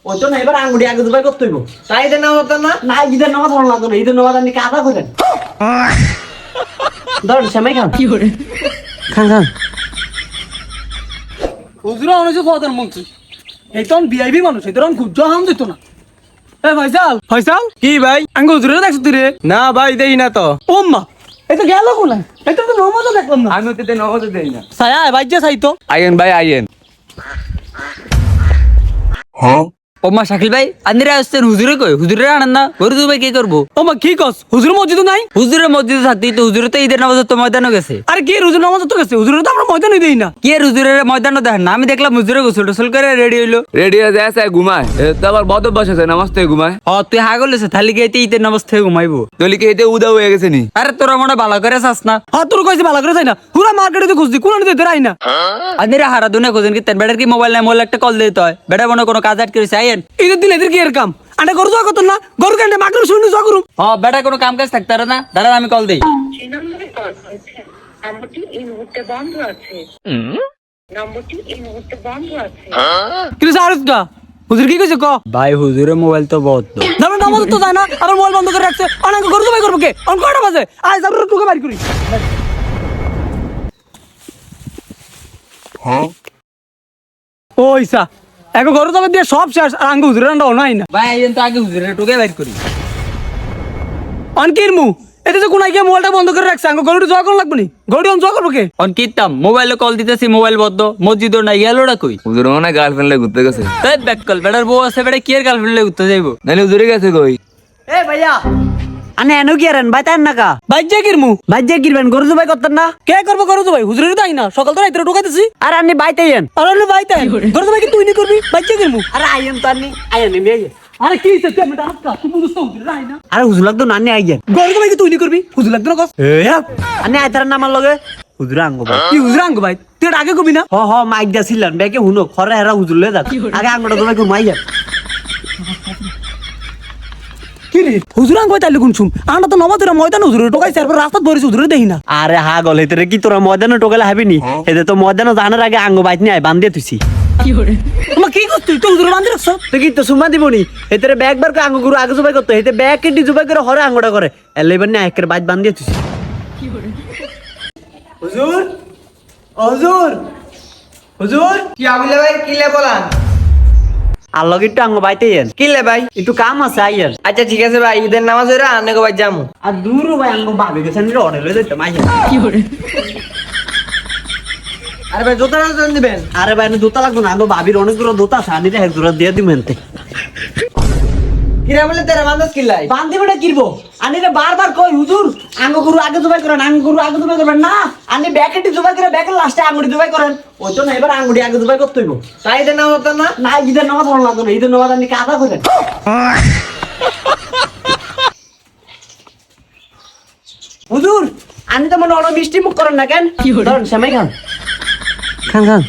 ওই জন্য এবার আঙ্গুটি আগে জবাই করতে হইব। তাই ঈদের নামাজ হতো না? না ঈদের নামাজ হলো লাগতো না, ঈদের নামাজ আপনি কাদা করেন। ধরেন সেমাই খান। কি করে খান খান। হুজুর অনেক প্রধানমন্ত্রী, এই তখন ভিআইপি মানুষ, এই তখন খুব হাম দিত না। এ ফয়সাল, ফয়সাল কি ভাই? আঙ্গ হুজুরে দেখছ তুই রে? না ভাই দেই না তো। ওম্মা এই তো গেল কোনায়, এটা তো নমাজও দেখলাম না। আমি তো নামাজ দেই না। সায়া বাইজে সাইতো আইয়েন ভাই আইয়েন। ওমা শাকিল ভাই আন্দিরা আসছেন হুজুরে কই হুজুরে আনেন না গরু দুবাই কি করবো ওম্মা কি কস, হুজুর মসজিদ নাই? হুজুরের মসজিদে থাকতেই তো হুজুরে তো ঈদের নামাজ তো ময়দানও গেছে আরে কি হুজুর নামাজ তো গেছে, হুজুরে তো আমরা ময়দানই দেই না। কি আর হুজুরের ময়দানও দেখেন না? আমি দেখলাম হুজুরে গোসল টোসল করে রেডি হইলো। রেডি হয়ে যায় ঘুমায়, তো আবার বদ অভ্যাস আছে নামাজ থেকে ঘুমায়। তুই হাগল এসে থালি গেতে ঈদের নামাজ থেকে ঘুমাইবো। তলি কি এতে উদা হয়ে গেছে নি? আরে তোরা মনে ভালো করে চাস না। হ্যাঁ তোর কইছে ভালো করে চাই না, পুরা মার্কেটে তো খুঁজছি, কোনো নিতে রাই না। আন্দিরা হারা দুনিয়া খোঁজেন কি তেন বেটার কি মোবাইল নাই, মোবাইল একটা কল দিতে হয়। বেটা মনে কোনো কাজ আটকে রয়েছে আইয়েন। ঈদের দিন এদের কি এর কাম? আন্ডা গরু জয়া করতো না, গরু কেন মাকড় শুনে জয়া করুম। বেটা কোনো কাম কাজ থাকতে পারে না, দাঁড়ান আমি কল দিই। যে নম্বরে কল করেছেন নম্বরটি এই মুহূর্তে বন্ধ আছে। নম্বরটি এই মুহূর্তে বন্ধ আছে। কিন্তু সারস গা হুজুর কি কইছে ক? ভাই হুজুরের মোবাইল তো বহুত আমরা নামাজ তো যায় না, আবার মোবাইল বন্ধ করে রাখছে। অনেক গরু জবাই করবো কে? অন কয়টা বাজে? আজ আমরা টুকে বাড়ি করি। ওইসা এক গরু জবাই দিয়ে সব শেষ, আর আঙ্গ হুজুরের রান্না নাই না। ভাই আইয়েন তো আগে হুজুরের টুকে বাইর করি। অন কির মু এটা যে কোনায় গিয়ে মোবাইলটা বন্ধ করে রাখছে, আঙ্গ গরুটি জয়া কোন লাগবে নি? গরুটি অন জয়া করবো কে? অন কিতাম মোবাইলে কল দিতেছি, মোবাইল বদ্ধ, মসজিদও নাই, গেলোটা কই? হুজুর মনে গার্লফ্রেন্ড লে ঘুরতে গেছে। তাই ব্যাক কল বেটার বউ আছে, বেটা কি আর গার্লফ্রেন্ড ঘুরতে যাইবো? নাহলে হুজুরে গেছে কই? এ ভাইয়া আনে এনো কি আরেন ভাই তাই না কা বাইজে কির মু বাইজে কিরবেন গরু জবাই করতেন না? কে করবো গরু জবাই? হুজুরের তাই না, সকাল তো রাইতে ঢুকাইতেছি। আর আপনি বাইতেইয়েন। আর অন্য ভাই তাই গরু জবাই কি তুই নি করবি? বাইজে কির মু? আরে আইয়েন তো আপনি আইয়েন এমনি আইয়েন। আরে কি হইছে? তুই আমি ডাক কা তুই বুঝছ তো হুজুরের আই না। আরে হুজুর লাগতো নানি আইয়েন। গরু জবাই কি তুই নি করবি? হুজুর লাগতো না কস? আপনি আইতারেন না আমার লগে হুজুর আঙ্গ ভাই। কি হুজুর আঙ্গ ভাই? তুই এটা আগে কবি না? হ হ মাইক দিছিলেন বেকে হুনো খরে হেরা হুজুর লয়ে যাক আগে আঙ্গটা জবাই করুম আইয়েন। কি রে হুজুর আঙ্গ ভাই তাইলে কোন শুম? আমরা তো নমাজের ময়দান হুজুরের টোকাইছে, আর রাস্তাত বরিস হুজুরে দেই না। আরে হা গল হেতে কি তোরা ময়দানে টোকালে হাবি নি? এতে তো ময়দানে জানার আগে আঙ্গ বাইত নিয়ে বান দিয়ে তুইছি। তোমার কি করছ তুই? তো হুজুরে বান্ধি রাখছ। তো কি তো সুমা দিবনি এতে ব্যাগ বার করে আঙ্গ গুরু আগে জবাই করতে হেতে ব্যাগ কেটে জবাই করে হরে আঙ্গটা করে এলেবার না একের বাইত বান দিয়ে তুইছি। হুজুর হুজুর হুজুর কি আবিলে ভাই কিলে বলান? আর লগে একটু আঙ্গ বাইতে এন কিলে ভাই? একটু কাম আছে আইয়েন। আচ্ছা ঠিক আছে ভাই, ঈদের নামাজ হইরা আনে গো ভাই যামু। আর দূর ভাই আঙ্গ ভাবি গেছেন রে অনে লই যাইতাম আইয়েন। আরে ভাই জোতা রাজন দিবেন? আরে ভাই না জুতা লাগবে না, আঙ্গ ভাবির অনেক দূর জুতা আছে আনিতে এক জোড়া দিয়ে দিবেন তে। কিরা বলে তেরা মানদাস কিলাই? বান দিবেটা কিরবো আনিরে বারবার কই হুজুর আঙ্গ গুরু আগে জবাই করেন, আঙ্গ গুরু আগে জবাই করবেন না। আনি ব্যাকেটে জবাই করে ব্যাকের লাস্টে আঙ্গুটি জবাই করেন। ওই জন্য এবার আঙ্গুটি আগে জবাই করতে হইব। তাই ঈদের নামাজ হতো না? না ঈদের নামাজ হলো লাগতো না, ঈদের নামাজ আপনি কাদা করেন। হুজুর আনি তো মনে অনেক মিষ্টি মুখ করেন না কেন? ধরেন সেমাই খান খান খান।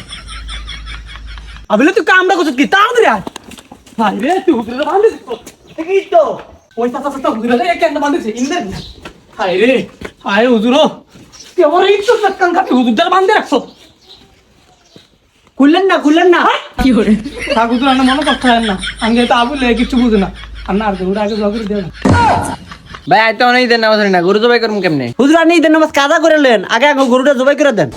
আবিলে তুই কামটা করছিস কি? তাড়াতাড়ি আয়। ভাই রে তুই হুজুরে বান্ধি দিছ। ঠিকই তো ওই চাচা হুজুরে এক একটা বান্ধিছে ইন্দের। হায় রে হায় হুজুর তুই আমার এই তো কান কাটি হুজুরদার বান্ধে রাখছ। খুললেন না খুললেন না। থাক হুজুর আনা মনে করতে হয় না, আগে তো আবুলে কিছু বুঝে না। আর না আর গরুটা আগে জগরে দে না। ভাই আইতে অনেক ঈদের নামাজ হই না, গরু জবাই করুম কেমনে? হুজুর আনি ঈদের নামাজ কাদা করে লেন, আগে আঙ্গ গরুটা জবাই করে দেন।